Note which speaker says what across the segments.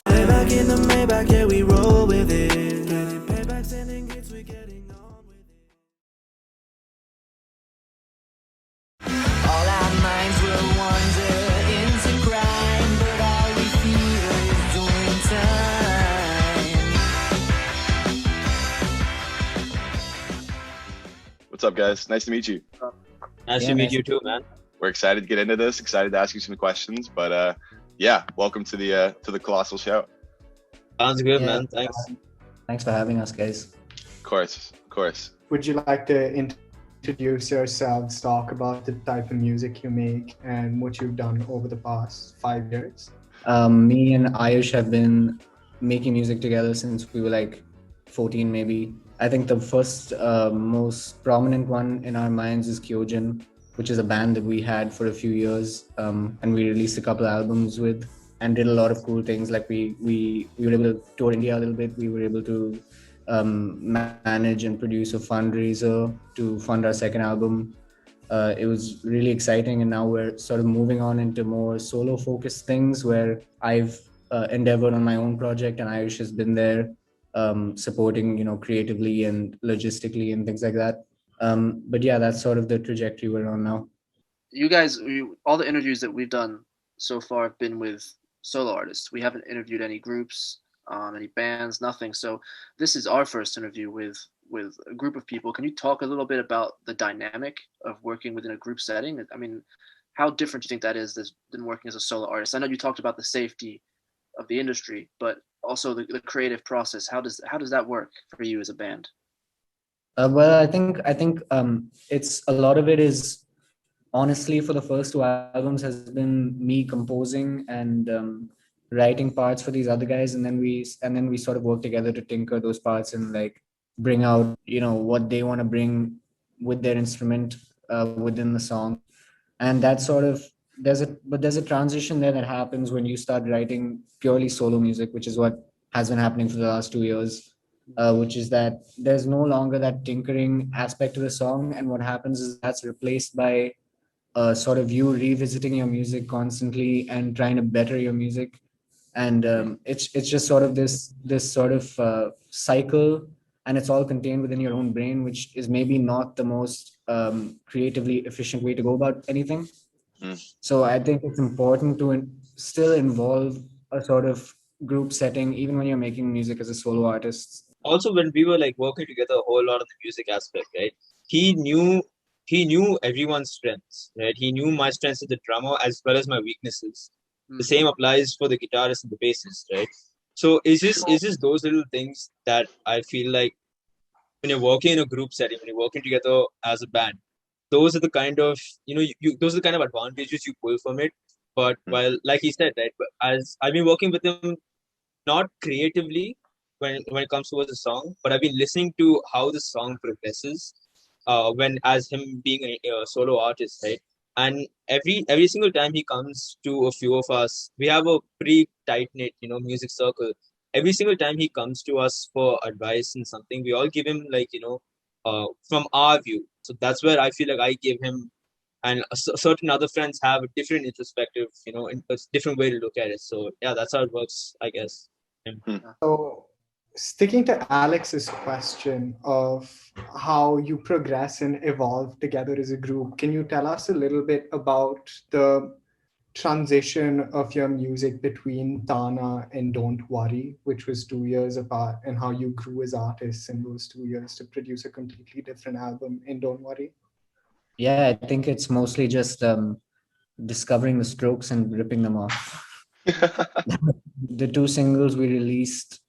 Speaker 1: Payback in the Maybach, yeah, we roll with it. Getting payback, sending hits, we getting on with it. All our minds were wandered into crime, but all we feel is doing time.
Speaker 2: What's up, guys? Nice to meet you.
Speaker 3: Nice to meet you too, man.
Speaker 2: We're excited to get into this. Excited to ask you some questions, but yeah, welcome to the Kolosal show.
Speaker 3: Sounds good, man. Thanks.
Speaker 4: Thanks for having us, guys.
Speaker 2: Of course.
Speaker 5: Would you like to introduce yourselves, talk about the type of music you make and what you've done over the past 5 years?
Speaker 4: Me and Ayush have been making music together since we were like 14, maybe. I think the first most prominent one in our minds is KYOJIN, which is a band that we had for a few years, and we released a couple albums with and did a lot of cool things. Like we were able to tour India a little bit. We were able to manage and produce a fundraiser to fund our second album. It was really exciting, and now we're sort of moving on into more solo focused things where I've endeavored on my own project and Ayush has been there supporting, creatively and logistically and things like that. But yeah, that's sort of the trajectory we're on now.
Speaker 6: You guys, all the interviews that we've done so far have been with solo artists. We haven't interviewed any groups, any bands, nothing. So this is our first interview with a group of people. Can you talk a little bit about the dynamic of working within a group setting? I mean, how different do you think that is than working as a solo artist? I know you talked about the safety of the industry, but also the creative process. How does that work for you as a band?
Speaker 4: Well, I think it's a lot of it is honestly for the first two albums has been me composing and writing parts for these other guys, and then we sort of work together to tinker those parts and like bring out what they want to bring with their instrument within the song. And that sort of there's a transition there that happens when you start writing purely solo music, which is what has been happening for the last 2 years. Which is that there's no longer that tinkering aspect to the song, and what happens is that's replaced by sort of you revisiting your music constantly and trying to better your music, and it's just sort of this sort of cycle, and it's all contained within your own brain, which is maybe not the most creatively efficient way to go about anything. So I think it's important to still involve a sort of group setting even when you're making music as a solo artist.
Speaker 3: Also, when we were like working together a whole lot on the music aspect, right? He knew everyone's strengths, right? He knew my strengths as a drummer as well as my weaknesses. The same applies for the guitarist and the bassist, right? So is this those little things that I feel like when you're working in a group setting, when you're working together as a band, those are the kind of those are the kind of advantages you pull from it. But while, like he said, right, as I've been working with him, not creatively when it comes towards the song, but I've been listening to how the song progresses when as him being a solo artist, right? And every single time he comes to a few of us, we have a pretty tight knit music circle. Every single time he comes to us for advice and something, we all give him from our view. So that's where I feel like I give him, and certain other friends have a different introspective, a different way to look at it. So yeah, that's how it works, I guess.
Speaker 5: So sticking to Alex's question of how you progress and evolve together as a group, can you tell us a little bit about the transition of your music between Tana and Don't Worry, which was 2 years apart, and how you grew as artists in those 2 years to produce a completely different album in Don't Worry?
Speaker 4: Yeah, I think it's mostly just discovering the strokes and ripping them off. The two singles we released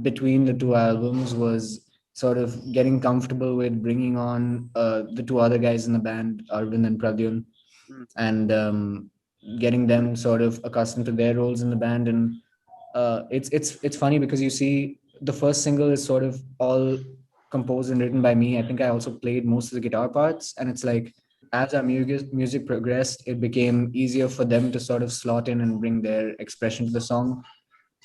Speaker 4: between the two albums was sort of getting comfortable with bringing on the two other guys in the band, Arvind and Pradyun, and getting them sort of accustomed to their roles in the band. And it's funny because you see the first single is sort of all composed and written by me. I think I also played most of the guitar parts, and it's like as our music progressed, it became easier for them to sort of slot in and bring their expression to the song.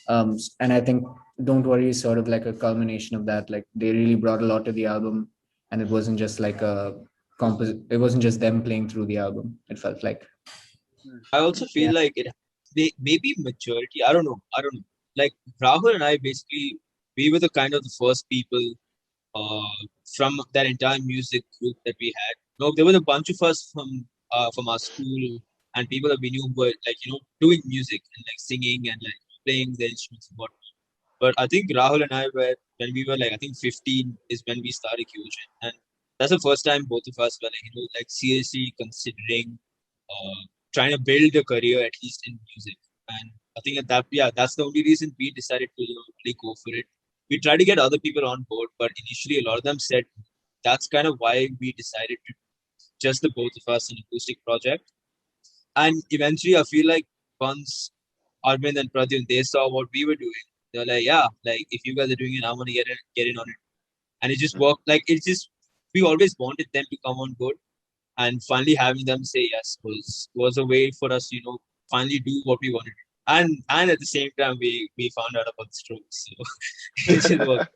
Speaker 4: And I think Don't Worry is sort of like a culmination of that. Like they really brought a lot to the album, and it wasn't just like it wasn't just them playing through the album. It felt like.
Speaker 3: I also feel like maybe maturity. I don't know. Like Rahul and I basically, we were the kind of the first people from that entire music group that we had. No, there was a bunch of us from our school and people that we knew were like doing music and like singing and like playing the instruments and whatnot. But I think Rahul and I were when we were like I think 15 is when we started KYOJIN, and that's the first time both of us were like like seriously considering trying to build a career at least in music. And I think that's the only reason we decided to really go for it. We tried to get other people on board, but initially a lot of them said that's kind of why we decided to just the both of us an acoustic project. And eventually, I feel like once Arvind and Pradyum they saw what we were doing, they're like, yeah, like if you guys are doing it, I want to get in on it. And it just worked. Like it just we always wanted them to come on board, and finally having them say yes was a way for us, finally do what we wanted. And at the same time, we found out about the Strokes, so it just worked.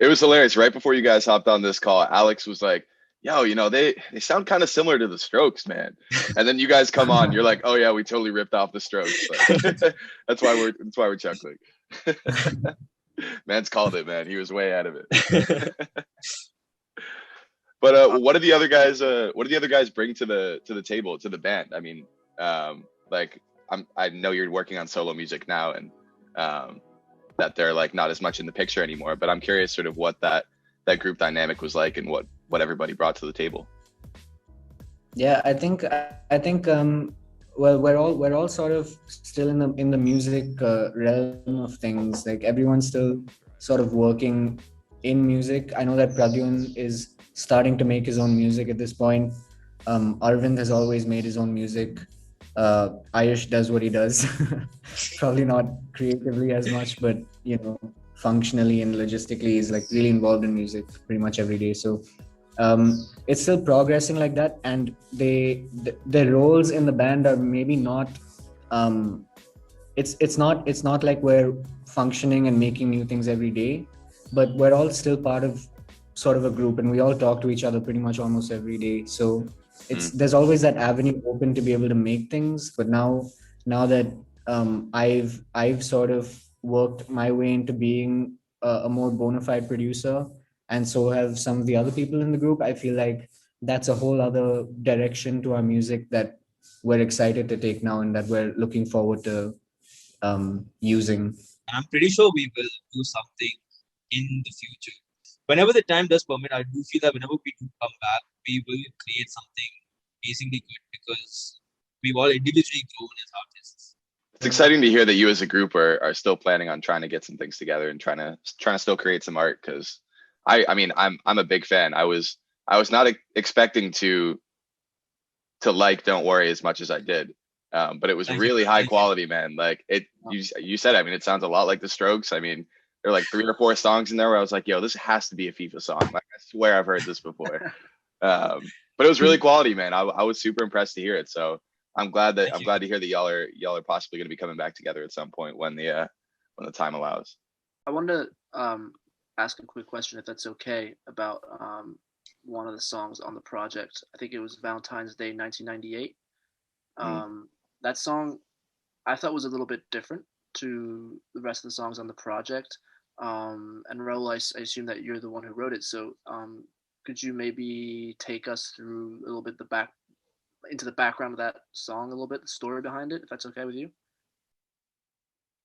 Speaker 2: It was hilarious. Right before you guys hopped on this call, Alex was like, yo, they sound kind of similar to the Strokes, man. And then you guys come on, you're like, oh yeah, we totally ripped off the Strokes. Like, that's why we're chuckling. Man's called it, man. He was way out of it. But what do the other guys bring to the table, to the band? I mean, like I know you're working on solo music now, and that they're like not as much in the picture anymore, but I'm curious sort of what that group dynamic was like and what everybody brought to the table.
Speaker 4: Yeah, I think well, we're all sort of still in the music realm of things. Like everyone's still sort of working in music. I know that Pradyun is starting to make his own music at this point. Arvind has always made his own music. Ayush does what he does. Probably not creatively as much, but functionally and logistically, he's like really involved in music pretty much every day. So it's still progressing like that, and their roles in the band are maybe not. It's not like we're functioning and making new things every day, but we're all still part of sort of a group, and we all talk to each other pretty much almost every day. So there's always that avenue open to be able to make things. But now that I've sort of worked my way into being a more bona fide producer, and so have some of the other people in the group, I feel like that's a whole other direction to our music that we're excited to take now, and that we're looking forward to using.
Speaker 3: I'm pretty sure we will do something in the future. Whenever the time does permit, I do feel that whenever we do come back, we will create something amazingly good because we've all individually grown as artists.
Speaker 2: It's exciting to hear that you as a group are still planning on trying to get some things together and trying to still create some art, because I mean I'm a big fan. I was not expecting to like Don't Worry as much as I did, but it was really high quality, man. Like you said, I mean, it sounds a lot like the Strokes. I mean, there are like 3 or 4 songs in there where I was like, yo, this has to be a FIFA song. Like I swear I've heard this before. But it was really quality, man. I was super impressed to hear it. So I'm glad to hear that y'all are possibly going to be coming back together at some point when the time allows.
Speaker 6: I wanted to ask a quick question, if that's okay, about one of the songs on the project. I think it was Valentine's Day 1998. That song I thought was a little bit different to the rest of the songs on the project. And Raul, I assume that you're the one who wrote it. So could you maybe take us through a little bit into the background of that song, a little bit, the story behind it, if that's okay with you?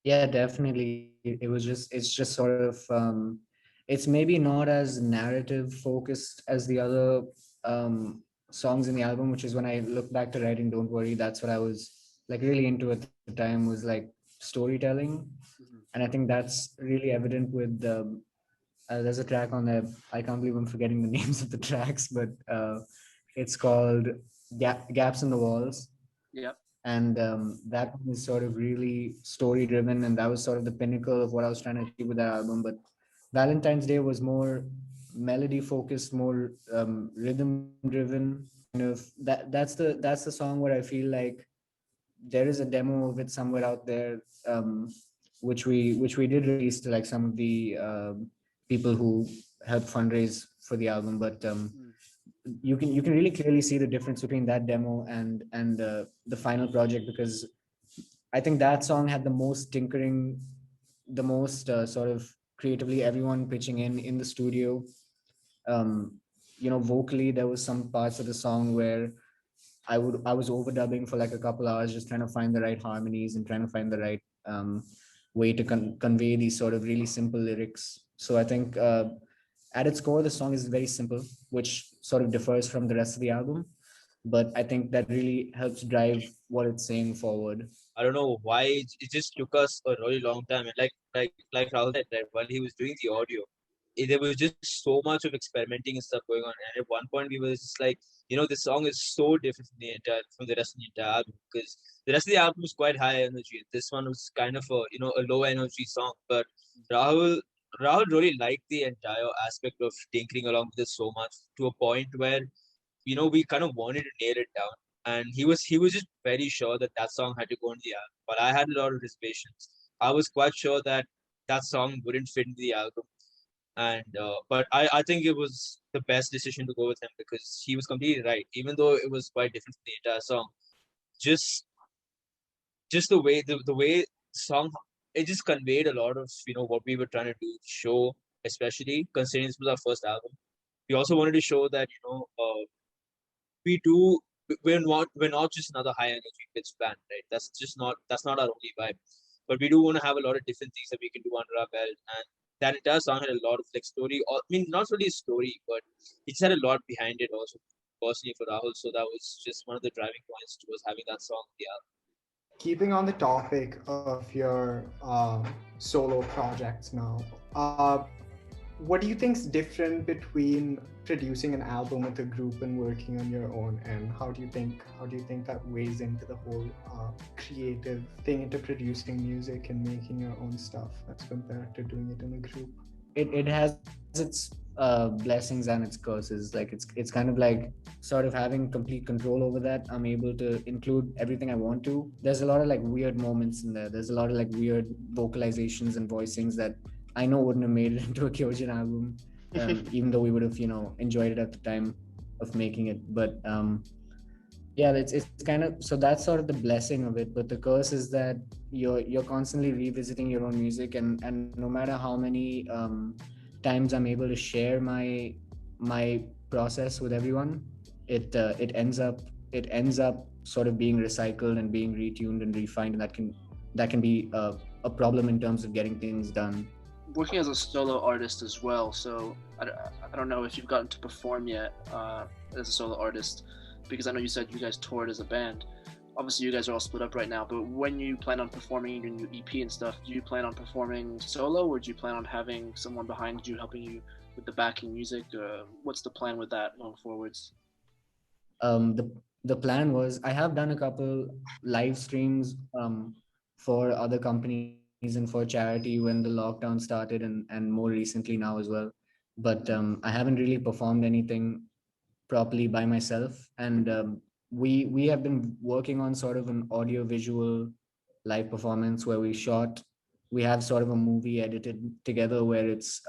Speaker 4: Yeah, definitely. It's just sort of it's maybe not as narrative focused as the other songs in the album, which is when I look back to writing Don't Worry, that's what I was like really into at the time, was like storytelling. And I think that's really evident with there's a track on there. I can't believe I'm forgetting the names of the tracks, but it's called Gaps in the Walls.
Speaker 6: Yep.
Speaker 4: And that one is sort of really story driven, and that was sort of the pinnacle of what I was trying to achieve with that album. But Valentine's Day was more melody focused, more rhythm driven. Kind of that's the song where I feel like there is a demo of it somewhere out there, which we did release to like some of the people who helped fundraise for the album. But you can really clearly see the difference between that demo and the final project, because I think that song had the most tinkering, the most sort of creatively everyone pitching in the studio. um Vocally there was some parts of the song where I was overdubbing for like a couple hours, just trying to find the right harmonies and trying to find the right way to convey these sort of really simple lyrics. So I think at its core, the song is very simple, which sort of differs from the rest of the album. But I think that really helps drive what it's saying forward.
Speaker 3: I don't know why it just took us a really long time. And like Rahul said, that while he was doing the audio, there was just so much of experimenting and stuff going on. And at one point, we were just like, this song is so different from the rest of the entire album, because the rest of the album was quite high energy. This one was kind of a low energy song. But Rahul Rahul really liked the entire aspect of tinkering along with it so much, to a point where we kind of wanted to nail it down, and he was just very sure that that song had to go in the album. But I had a lot of reservations. I was quite sure that that song wouldn't fit into the album, and but I think it was the best decision to go with him, because he was completely right. Even though it was quite different from the entire song, just the way the song, it just conveyed a lot of what we were trying to do, show, especially considering this was our first album. We also wanted to show that we do we're not just another high energy pitch band, right? That's not our only vibe. But we do want to have a lot of different things that we can do under our belt, and that entire song had a lot of like story, or I mean not really a story, but it just had a lot behind it also, personally for Rahul. So that was just one of the driving points towards having that song on the album.
Speaker 5: Keeping on the topic of your solo projects now, what do you think is different between producing an album with a group and working on your own? And how do you think that weighs into the whole creative thing, into producing music and making your own stuff as compared to doing it in a group?
Speaker 4: It has its blessings and its curses. Like it's kind of like sort of having complete control over that. I'm able to include everything I want to. There's a lot of like weird moments in there. There's a lot of like weird vocalizations and voicings that I know wouldn't have made it into a KYOJIN album, even though we would have enjoyed it at the time of making it. But yeah, it's kind of, so that's sort of the blessing of it. But the curse is that you're constantly revisiting your own music, and no matter how many times I'm able to share my process with everyone, it ends up sort of being recycled and being retuned and refined, and that can be a problem in terms of getting things done.
Speaker 6: Working as a solo artist as well, so I don't know if you've gotten to perform yet as a solo artist, because I know you said you guys toured as a band. Obviously, you guys are all split up right now, but when you plan on performing your new EP and stuff, do you plan on performing solo, or do you plan on having someone behind you helping you with the backing music? What's the plan with that going forwards?
Speaker 4: The plan was, I have done a couple live streams for other companies and for charity when the lockdown started, and more recently now as well. But I haven't really performed anything properly by myself. And we have been working on sort of an audio visual live performance where we have sort of a movie edited together where it's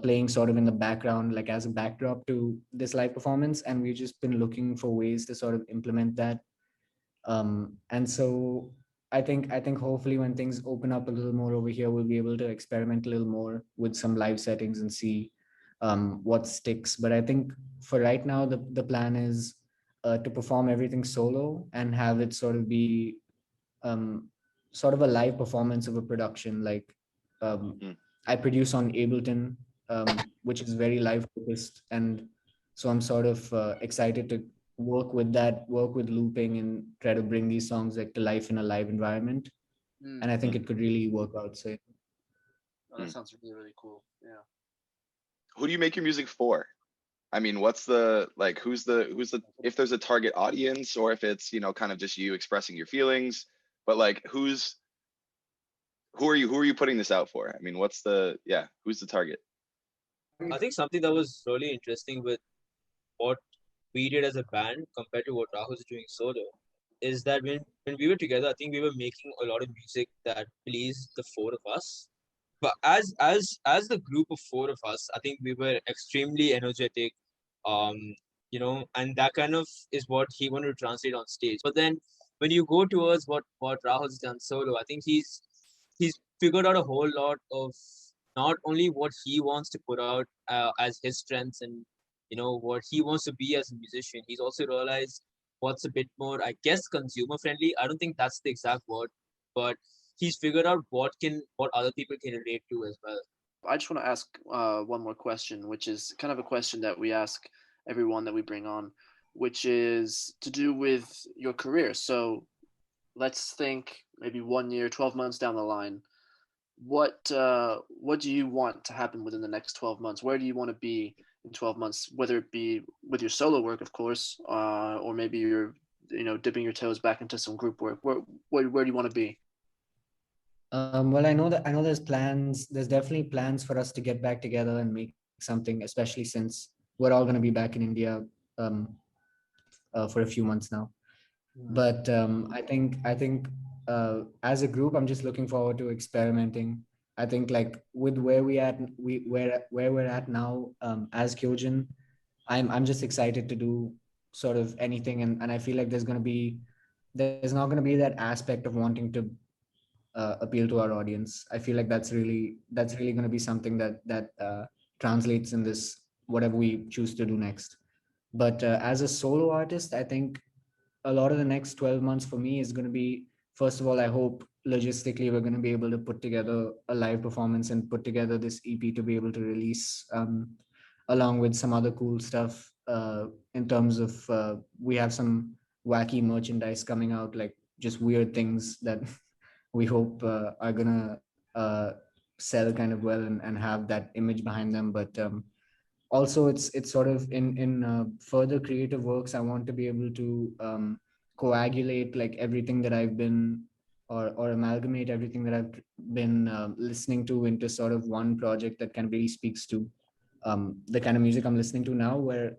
Speaker 4: playing sort of in the background, like as a backdrop to this live performance. And we've just been looking for ways to sort of implement that. And so I think hopefully when things open up a little more over here, we'll be able to experiment a little more with some live settings and see what sticks. But I think for right now, the plan is to perform everything solo and have it sort of be um, sort of a live performance of a production. Like
Speaker 2: Mm.
Speaker 4: I produce on Ableton, which is very live focused, and so I'm sort of excited to work with looping and try to bring these songs like to life in a live environment.
Speaker 6: Mm.
Speaker 4: And I think it could really work out. So
Speaker 6: Oh, that sounds really, really cool. Yeah.
Speaker 2: Who do you make your music for? I mean, what's the like? Who's the if there's a target audience, or if it's kind of just you expressing your feelings, but like who are you putting this out for? I mean, who's the target?
Speaker 3: I think something that was really interesting with what we did as a band compared to what Rahul's doing solo is that when we were together, I think we were making a lot of music that pleased the four of us. But as the group of four of us, I think we were extremely energetic. um and that kind of is what he wanted to translate on stage. But then when you go towards what Rahul's done solo, I think he's figured out a whole lot of not only what he wants to put out as his strengths and what he wants to be as a musician. He's also realized what's a bit more, I guess, consumer friendly. I don't think that's the exact word, but he's figured out what other people can relate to as well.
Speaker 6: I just want to ask one more question, which is kind of a question that we ask everyone that we bring on, which is to do with your career. So let's think maybe 1 year, 12 months down the line. What do you want to happen within the next 12 months? Where do you want to be in 12 months, whether it be with your solo work, of course, or maybe you're dipping your toes back into some group work. Where do you want to be?
Speaker 4: Well, I know there's plans. There's definitely plans for us to get back together and make something, especially since we're all going to be back in India for a few months now. But I think as a group, I'm just looking forward to experimenting. I think like with where where we're at now as KYOJIN, I'm just excited to do sort of anything, and I feel like there's not going to be that aspect of wanting to appeal to our audience. I feel like that's really going to be something that translates in this whatever we choose to do next. But as a solo artist, I think a lot of the next 12 months for me is going to be, first of all, I hope logistically we're going to be able to put together a live performance and put together this EP to be able to release along with some other cool stuff in terms of we have some wacky merchandise coming out, like just weird things that we hope are gonna sell kind of well and have that image behind them. But also it's sort of in further creative works, I want to be able to coagulate like everything that I've been or amalgamate everything that I've been listening to into sort of one project that kind of really speaks to the kind of music I'm listening to now, where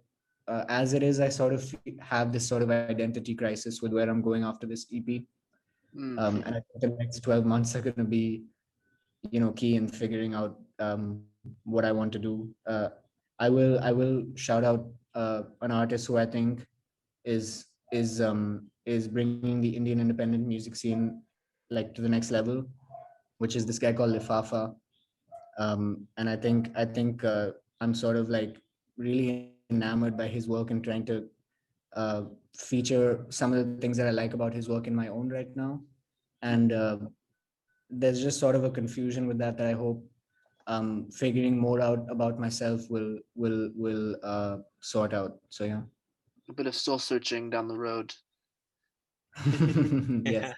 Speaker 4: as it is, I sort of have this sort of identity crisis with where I'm going after this EP. And I think the next 12 months are going to be, key in figuring out what I want to do. I will shout out an artist who I think is bringing the Indian independent music scene like to the next level, which is this guy called Lifafa. And I think I'm sort of like really enamored by his work and trying to feature some of the things that I like about his work in my own right now. And there's just sort of a confusion with that I hope figuring more out about myself will sort out. So yeah.
Speaker 6: A bit of soul searching down the road.
Speaker 4: Yes.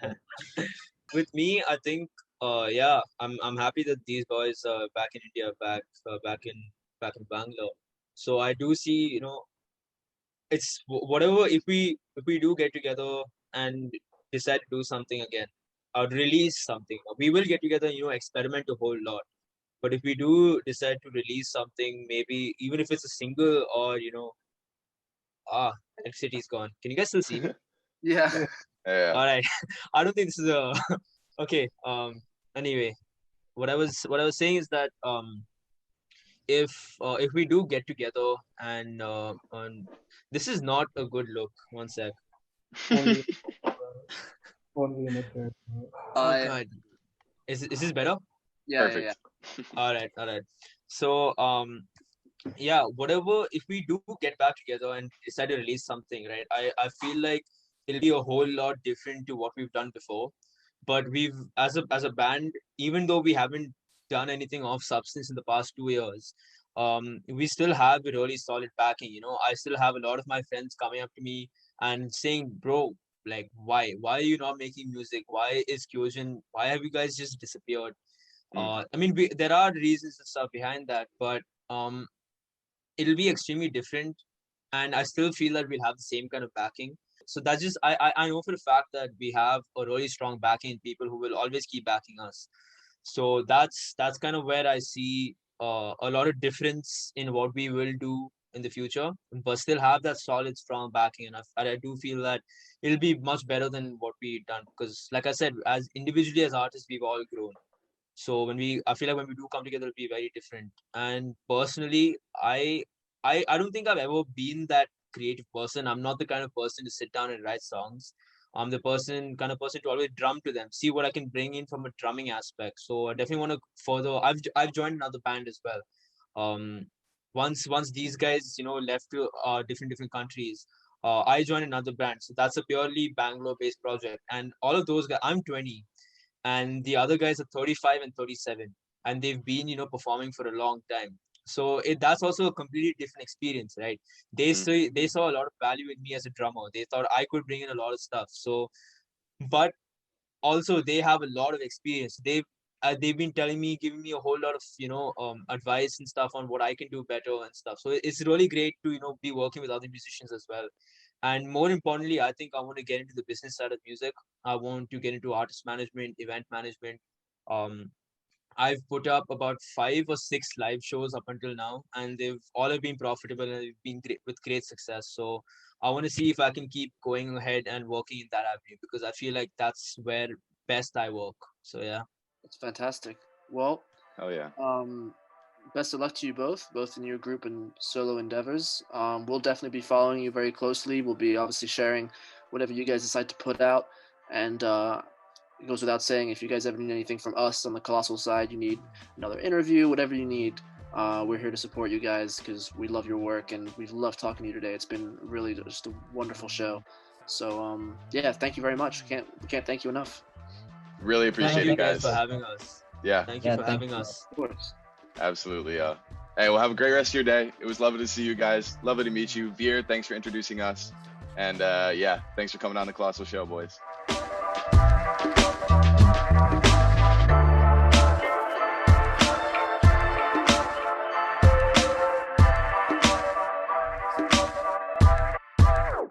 Speaker 3: With me, I think yeah, I'm happy that these boys are back in India, back in Bangalore. So I do see, it's whatever, if we do get together and decide to do something again, or release something, we will get together, experiment a whole lot. But if we do decide to release something, maybe even if it's a single or electricity's gone. Can you guys still see me?
Speaker 6: Yeah.
Speaker 2: Yeah.
Speaker 3: All right. I don't think this is a okay. Anyway, what I was saying is that if we do get together and this is not a good look. One sec.
Speaker 5: Only, only in a third.
Speaker 3: Oh
Speaker 6: Yeah.
Speaker 3: God. Is this better?
Speaker 6: Yeah.
Speaker 2: Perfect.
Speaker 3: All right. So yeah, whatever, if we do get back together and decide to release something, right, I feel like it'll be a whole lot different to what we've done before. But we've, as a band, even though we haven't done anything of substance in the past 2 years, we still have a really solid backing. I still have a lot of my friends coming up to me and saying, bro, like, why are you not making music? Why is KYOJIN, why have you guys just disappeared? I mean, there are reasons and stuff behind that, but um it'll be extremely different, and I still feel that we'll have the same kind of backing. So that's just, I know for the fact that we have a really strong backing in people who will always keep backing us. So that's kind of where I see a lot of difference in what we will do in the future, but still have that solid strong backing. And I do feel that it'll be much better than what we've done, because like I said, as individually as artists, we've all grown. So I feel like when we do come together, it'll be very different. And personally, I don't think I've ever been that creative person. I'm not the kind of person to sit down and write songs. I'm the kind of person to always drum to them, see what I can bring in from a drumming aspect. So I definitely want to further. I've joined another band as well. Um, once these guys left to different countries, I joined another band. So that's a purely Bangalore based project. And all of those guys, I'm 20, and the other guys are 35 and 37, and they've been performing for a long time. So that's also a completely different experience, right? They saw a lot of value in me as a drummer. They thought I could bring in a lot of stuff. So, but also they have a lot of experience. They've been telling me, giving me a whole lot of advice and stuff on what I can do better and stuff. So it's really great to be working with other musicians as well. And more importantly, I think I want to get into the business side of music. I want to get into artist management, event management. um I've put up about 5 or 6 live shows up until now, and they've all have been profitable and they've been great, with great success. So I want to see if I can keep going ahead and working in that avenue, because I feel like that's where best I work. So yeah.
Speaker 6: That's fantastic. Well,
Speaker 2: Oh yeah.
Speaker 6: best of luck to you both in your group and solo endeavors. We'll definitely be following you very closely. We'll be obviously sharing whatever you guys decide to put out. And it goes without saying, if you guys ever need anything from us on the Kolosal side, you need another interview, whatever you need, we're here to support you guys because we love your work and we've loved talking to you today. It's been really just a wonderful show. So yeah, thank you very much. We can't thank you enough.
Speaker 2: Really
Speaker 3: Thank
Speaker 2: appreciate
Speaker 3: you
Speaker 2: it,
Speaker 3: guys
Speaker 2: guys.
Speaker 3: for having us.
Speaker 2: Yeah,
Speaker 3: Thank you
Speaker 4: Yeah,
Speaker 3: for
Speaker 4: thank
Speaker 3: having
Speaker 4: you.
Speaker 3: us.
Speaker 6: Of course.
Speaker 2: absolutely. Hey, well, have a great rest of your day. It was lovely to see you guys. Lovely to meet you. Veer, thanks for introducing us. And yeah, thanks for coming on the Colossal Show, boys.